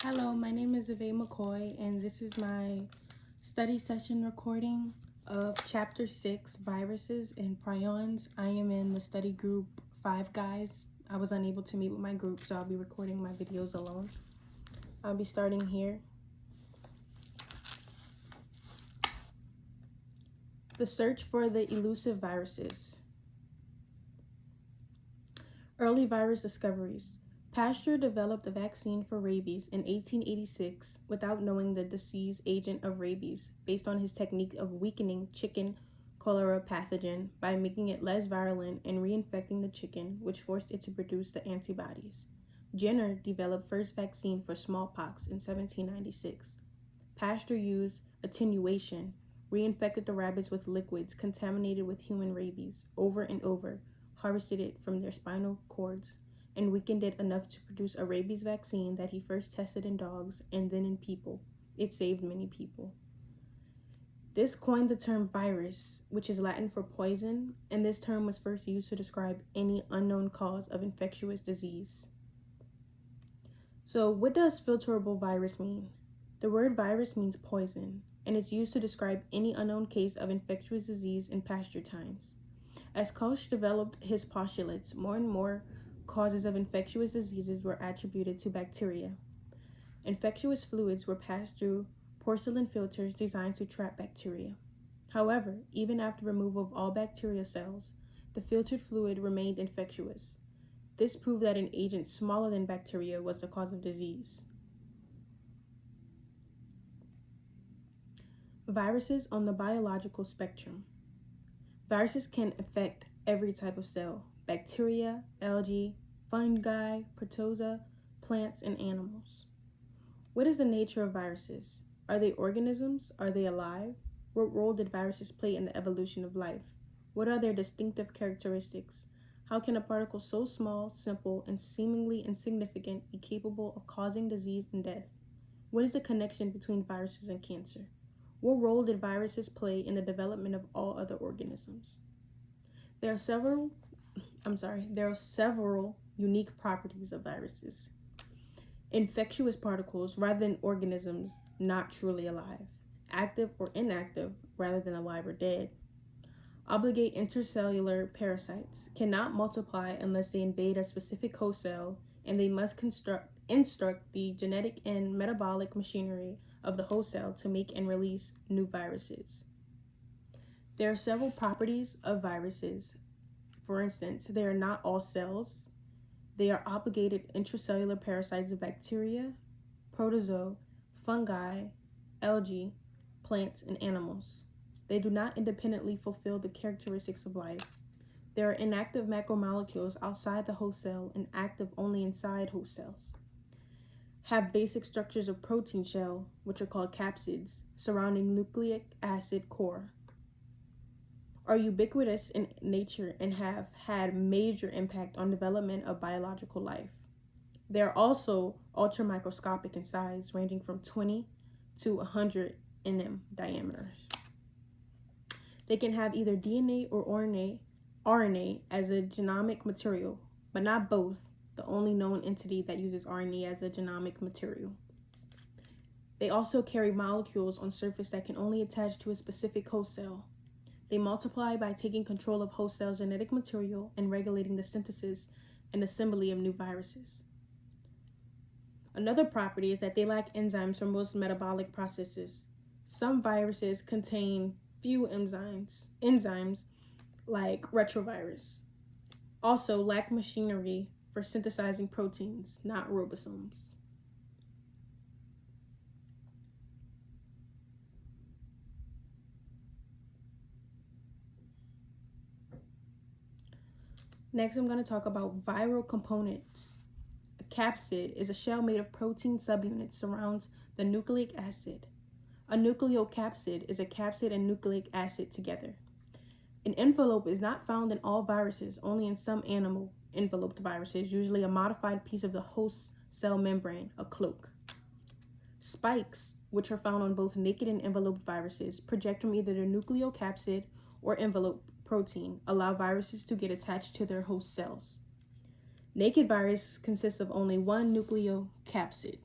Hello, my name is Ave McCoy, and this is my study session recording of Chapter 6, Viruses and Prions. I am in the study group 5 guys. I was unable to meet with my group, so I'll be recording my videos alone. I'll be starting here. The search for the elusive viruses. Early virus discoveries. Pasteur developed a vaccine for rabies in 1886 without knowing the disease agent of rabies, based on his technique of weakening chicken cholera pathogen by making it less virulent and reinfecting the chicken, which forced it to produce the antibodies. Jenner developed first vaccine for smallpox in 1796. Pasteur used attenuation, reinfected the rabbits with liquids contaminated with human rabies over and over, harvested it from their spinal cords, and weakened it enough to produce a rabies vaccine that he first tested in dogs and then in people. It saved many people. This coined the term virus, which is Latin for poison, and this term was first used to describe any unknown cause of infectious disease. So, what does filterable virus mean? The word virus means poison, and it's used to describe any unknown case of infectious disease in Pasteur times. As Koch developed his postulates, more and more causes of infectious diseases were attributed to bacteria. Infectious fluids were passed through porcelain filters designed to trap bacteria. However, even after removal of all bacteria cells, the filtered fluid remained infectious. This proved that an agent smaller than bacteria was the cause of disease. Viruses on the biological spectrum. Viruses can affect every type of cell: bacteria, algae, fungi, protozoa, plants, and animals. What is the nature of viruses? Are they organisms? Are they alive? What role did viruses play in the evolution of life? What are their distinctive characteristics? How can a particle so small, simple, and seemingly insignificant be capable of causing disease and death? What is the connection between viruses and cancer? What role did viruses play in the development of all other organisms? There are several unique properties of viruses. Infectious particles rather than organisms not truly alive. Active or inactive rather than alive or dead. Obligate intercellular parasites cannot multiply unless they invade a specific host cell, and they must instruct the genetic and metabolic machinery of the host cell to make and release new viruses. There are several properties of viruses. For instance, they are not all cells. They are obligated intracellular parasites of bacteria, protozoa, fungi, algae, plants, and animals. They do not independently fulfill the characteristics of life. There are inactive macromolecules outside the host cell and active only inside host cells. Have basic structures of protein shell, which are called capsids, surrounding nucleic acid core. Are ubiquitous in nature and have had major impact on development of biological life. They are also ultramicroscopic in size, ranging from 20 to 100 nm diameters. They can have either DNA or RNA as a genomic material, but not both, the only known entity that uses RNA as a genomic material. They also carry molecules on surface that can only attach to a specific host cell. They multiply by taking control of host cell's genetic material and regulating the synthesis and assembly of new viruses. Another property is that they lack enzymes for most metabolic processes. Some viruses contain few enzymes like retrovirus. Also lack machinery for synthesizing proteins, not ribosomes. Next, I'm going to talk about viral components. A capsid is a shell made of protein subunits surrounds the nucleic acid. A nucleocapsid is a capsid and nucleic acid together. An envelope is not found in all viruses, only in some animal enveloped viruses, usually a modified piece of the host cell membrane, a cloak. Spikes, which are found on both naked and enveloped viruses, project from either the nucleocapsid or envelope protein, allow viruses to get attached to their host cells. Naked virus consists of only one nucleocapsid.